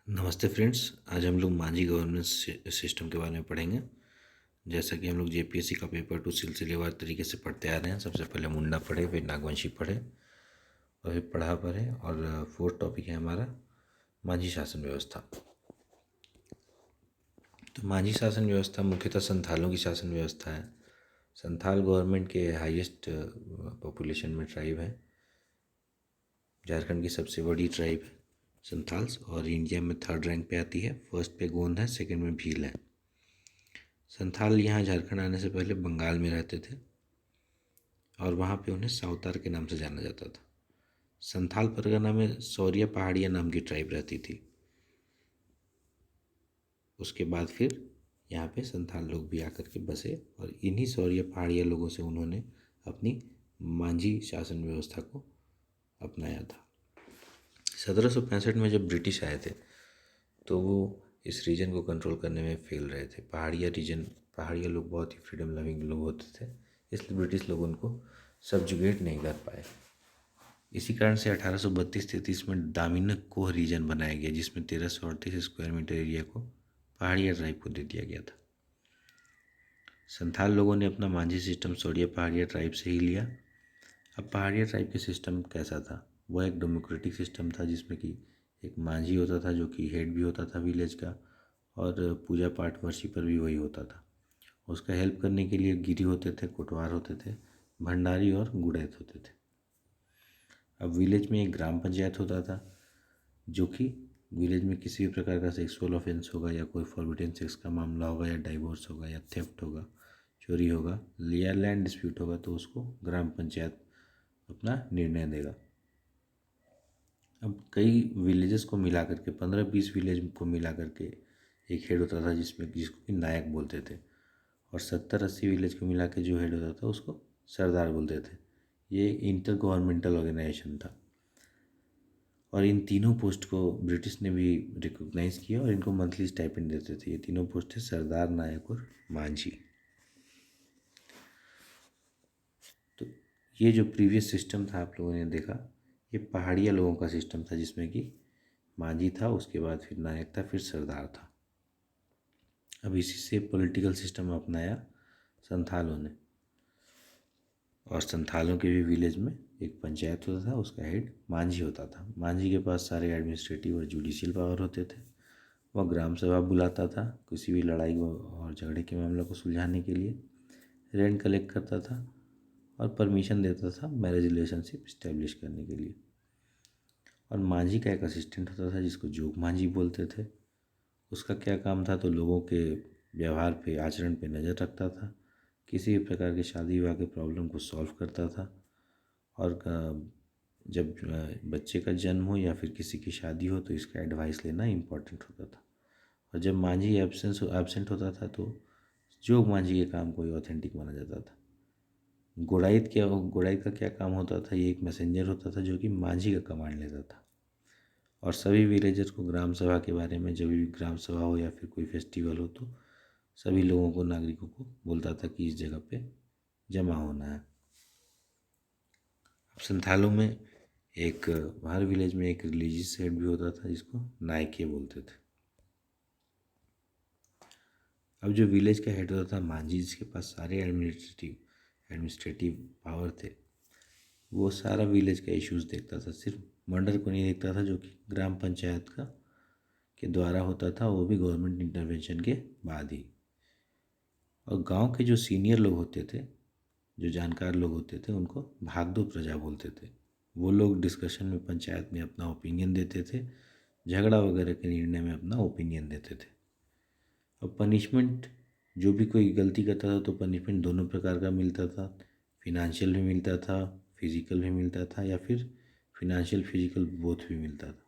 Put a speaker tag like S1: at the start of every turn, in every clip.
S1: नमस्ते फ्रेंड्स। आज हम लोग मांझी गवर्नेंस सिस्टम के बारे में पढ़ेंगे। जैसा कि हम लोग जेपीएससी का पेपर 2 सिलसिलेवार तरीके से पढ़ते आ रहे हैं। सबसे पहले मुंडा पढ़े, फिर नागवंशी पढ़े और फिर पढ़ा पढ़े। और फोर्थ टॉपिक है हमारा मांझी शासन व्यवस्था। तो मांझी शासन व्यवस्था मुख्यतः संथालों की शासन व्यवस्था है। संथाल गवर्नमेंट के हाईएस्ट पॉपुलेशन में ट्राइब है। झारखंड की सबसे बड़ी ट्राइब है संथाल्स, और इंडिया में थर्ड रैंक पे आती है। फर्स्ट पे गोंड है, सेकंड में भील है। संथाल यहाँ झारखंड आने से पहले बंगाल में रहते थे और वहाँ पे उन्हें सावतार के नाम से जाना जाता था। संथाल परगना में सौरिया पहाड़िया नाम की ट्राइब रहती थी। उसके बाद फिर यहाँ पे संथाल लोग भी आकर के बसे और इन्हीं सौरिया पहाड़िया लोगों से उन्होंने अपनी मांझी शासन व्यवस्था को अपनाया था। 1765 में जब ब्रिटिश आए थे तो वो इस रीजन को कंट्रोल करने में फेल रहे थे। पहाड़िया लोग बहुत ही फ्रीडम लविंग लोग होते थे, इसलिए ब्रिटिश लोग उनको सब्जुगेट नहीं कर पाए। इसी कारण से 1832-33 में दामिनक कोह रीजन बनाया गया, जिसमें 1338 स्क्वायर मीटर एरिया को पहाड़िया ट्राइब को दे दिया गया था। संथाल लोगों ने अपना मांझी सिस्टम सौरिया पहाड़िया ट्राइब से ही लिया। अब पहाड़िया ट्राइब के सिस्टम कैसा था? वह एक डेमोक्रेटिक सिस्टम था, जिसमें कि एक मांझी होता था जो कि हेड भी होता था विलेज का, और पूजा पाठ वर्शिपर भी वही होता था। उसका हेल्प करने के लिए गिरी होते थे, कोटवार होते थे, भंडारी और गुड़ैत होते थे। अब विलेज में एक ग्राम पंचायत होता था, जो कि विलेज में किसी भी प्रकार का सेक्सुअल ऑफेंस होगा या कोई फॉरबिडन सेक्स का मामला होगा या डाइवोर्स होगा या थेफ्ट होगा, चोरी होगा या लैंड डिस्प्यूट होगा, तो उसको ग्राम पंचायत अपना निर्णय देगा। अब कई विलेजेस को मिला करके 15-20 विलेज को मिला करके एक हेड होता था, जिसको कि नायक बोलते थे, और 70-80 विलेज को मिला के जो हेड होता था उसको सरदार बोलते थे। ये इंटर गवर्नमेंटल ऑर्गेनाइजेशन था और इन तीनों पोस्ट को ब्रिटिश ने भी रिकॉग्नाइज किया और इनको मंथली स्टाइपेंड देते थे। ये तीनों पोस्ट थे सरदार, नायक और मांझी। तो ये जो प्रीवियस सिस्टम था आप लोगों ने देखा, ये पहाड़िया लोगों का सिस्टम था, जिसमें कि मांझी था, उसके बाद फिर नायक था, फिर सरदार था। अब इसी से पॉलिटिकल सिस्टम अपनाया संथालों ने, और संथालों के भी विलेज में एक पंचायत होता था, उसका हेड मांझी होता था। मांझी के पास सारे एडमिनिस्ट्रेटिव और जुडिशियल पावर होते थे। वह ग्राम सभा बुलाता था किसी भी लड़ाई और झगड़े के मामलों को सुलझाने के लिए, रेंट कलेक्ट करता था और परमिशन देता था मैरिज रिलेशनशिप इस्टेब्लिश करने के लिए। और मांझी का एक असिस्टेंट होता था जिसको जोग मांझी बोलते थे। उसका क्या काम था? तो लोगों के व्यवहार पे, आचरण पे नज़र रखता था, किसी भी प्रकार के शादी विवाह के प्रॉब्लम को सॉल्व करता था, और जब बच्चे का जन्म हो या फिर किसी की शादी हो तो इसका एडवाइस लेना इम्पोर्टेंट होता था। और जब मांझी एब्सेंट होता था तो जोग मांझी के काम को ही ऑथेंटिक माना जाता था। गोड़ाइत का क्या काम होता था? ये एक मैसेंजर होता था जो कि मांझी का कमांड लेता था, और सभी विलेजर्स को ग्राम सभा के बारे में, जब भी ग्राम सभा हो या फिर कोई फेस्टिवल हो, तो सभी लोगों को, नागरिकों को बोलता था कि इस जगह पे जमा होना है। अब संथालों में एक, हर विलेज में एक रिलीजियस हेड भी होता था जिसको नायके बोलते थे। अब जो विलेज का हेड होता था मांझी, जिसके पास सारे एडमिनिस्ट्रेटिव पावर थे, वो सारा विलेज का इश्यूज देखता था, सिर्फ मर्डर को नहीं देखता था जो कि ग्राम पंचायत का के द्वारा होता था, वो भी गवर्नमेंट इंटरवेंशन के बाद ही। और गांव के जो सीनियर लोग होते थे, जो जानकार लोग होते थे, उनको भागदो प्रजा बोलते थे। वो लोग डिस्कशन में, पंचायत में अपना ओपिनियन देते थे, झगड़ा वगैरह के निर्णय में अपना ओपिनियन देते थे। अब पनिशमेंट, जो भी कोई गलती करता था तो पनिशमेंट दोनों प्रकार का मिलता था। फिनेंशियल भी मिलता था, फिजिकल भी मिलता था, या फिर फिनेंशियल फिजिकल बोथ भी मिलता था।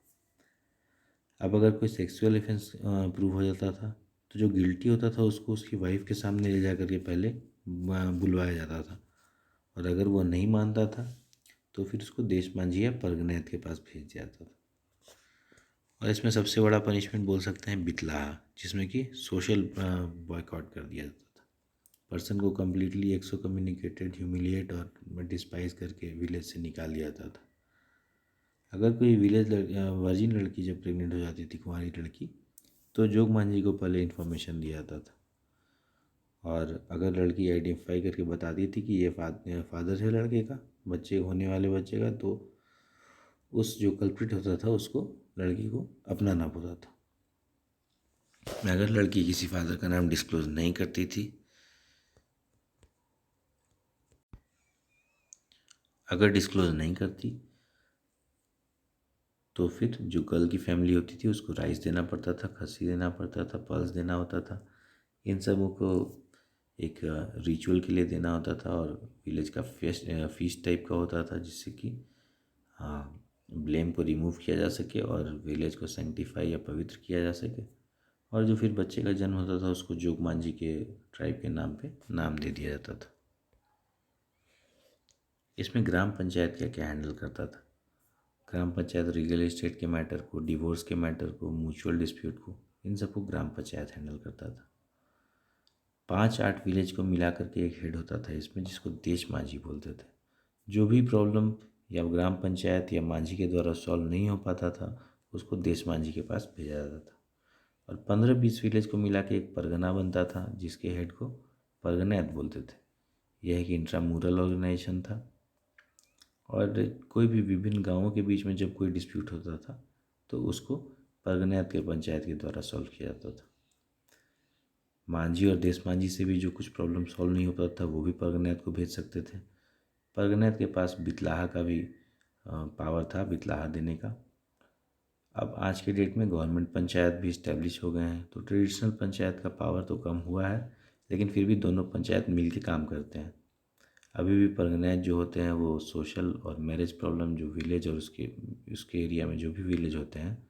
S1: अब अगर कोई सेक्सुअल ऑफेंस प्रूव हो जाता था तो जो गिल्टी होता था उसको उसकी वाइफ के सामने ले जा करके पहले बुलवाया जाता था, और अगर वो नहीं मानता था तो फिर उसको देश मांझी या परगनैत के पास भेज दिया जाता था। और इसमें सबसे बड़ा पनिशमेंट बोल सकते हैं बितलाहा, जिसमें कि सोशल बॉयकॉट कर दिया जाता था। पर्सन को कम्प्लीटली एक्सोकम्युनिकेटेड, ह्यूमिलिएट और डिस्पाइज करके विलेज से निकाल दिया जाता था। अगर कोई विलेज वर्जिन लड़की जब प्रेग्नेंट हो जाती थी, कुंवारी लड़की, तो जोग मांझी को पहले इन्फॉर्मेशन दिया जाता था। और अगर लड़की आइडेंटिफाई करके बताती थी कि ये फादर है लड़के का, बच्चे होने वाले बच्चे का, तो उस जो कल्प्रिट होता था उसको, लड़की को अपनाना होता था। अगर लड़की किसी फादर का नाम डिस्क्लोज नहीं करती थी, अगर डिस्क्लोज नहीं करती, तो फिर जो गर्ल की फैमिली होती थी उसको राइस देना पड़ता था, खस्सी देना पड़ता था, पल्स देना होता था। इन सबों को एक रिचुअल के लिए देना होता था, और विलेज का फीस्ट टाइप का होता था, जिससे कि हाँ, ब्लेम को रिमूव किया जा सके और विलेज को सेंटिफाई या पवित्र किया जा सके। और जो फिर बच्चे का जन्म होता था उसको जोगमांझी के ट्राइब के नाम पे नाम दे दिया जाता था। इसमें ग्राम पंचायत क्या क्या हैंडल करता था? ग्राम पंचायत रियल एस्टेट के मैटर को, डिवोर्स के मैटर को, म्यूचुअल डिस्प्यूट को, इन सबको ग्राम पंचायत हैंडल करता था। 5-8 विलेज को मिला करके एक हेड होता था इसमें, जिसको देश मांझी बोलते थे। जो भी प्रॉब्लम या ग्राम पंचायत या मांझी के द्वारा सॉल्व नहीं हो पाता था, उसको देश मांझी के पास भेजा जाता था। और 15-20 विलेज को मिला के एक परगना बनता था, जिसके हेड को परगनैत बोलते थे। यह एक इंट्रामुरल ऑर्गेनाइजेशन था, और कोई भी विभिन्न गांवों के बीच में जब कोई डिस्प्यूट होता था तो उसको परगनैत के पंचायत के द्वारा सॉल्व किया जाता था। मांझी और देश मांझी से भी जो कुछ प्रॉब्लम सॉल्व नहीं हो पाता था, वो भी परगनैत को भेज सकते थे। परगनैत के पास बितलाहा का भी पावर था, बितलाहा देने का। अब आज के डेट में गवर्नमेंट पंचायत भी इस्टेब्लिश हो गए हैं, तो ट्रेडिशनल पंचायत का पावर तो कम हुआ है, लेकिन फिर भी दोनों पंचायत मिल के काम करते हैं। अभी भी परगनैत जो होते हैं वो सोशल और मैरिज प्रॉब्लम जो विलेज और उसके उसके एरिया में जो भी विलेज होते हैं,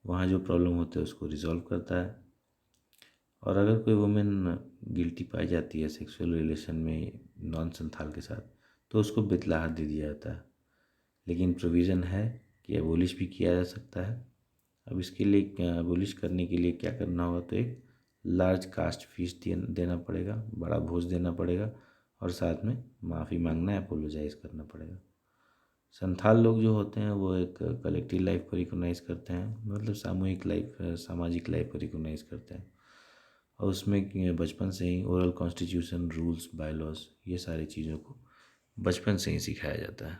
S1: वहाँ जो प्रॉब्लम होते हैं उसको रिजॉल्व करता है। और अगर कोई वुमेन गिल्टी पाई जाती है सेक्सुअल रिलेशन में नॉन संथाल के साथ, तो उसको बितलाहट दे दिया जाता है। लेकिन प्रोविज़न है कि एबोलिश भी किया जा सकता है। अब इसके लिए एबोलिश करने के लिए क्या करना होगा, तो एक लार्ज कास्ट फीस देना पड़ेगा, बड़ा भोज देना पड़ेगा, और साथ में माफ़ी मांगना, अपोलोजाइज करना पड़ेगा। संथाल लोग जो होते हैं वो एक कलेक्टिव लाइफ को रिकोगनाइज करते हैं, मतलब सामूहिक लाइफ, सामाजिक लाइफ को रिकोगनाइज करते हैं। और उसमें बचपन से ही oral constitution, rules, by laws, ये सारी चीज़ों को बचपन से ही सिखाया जाता है।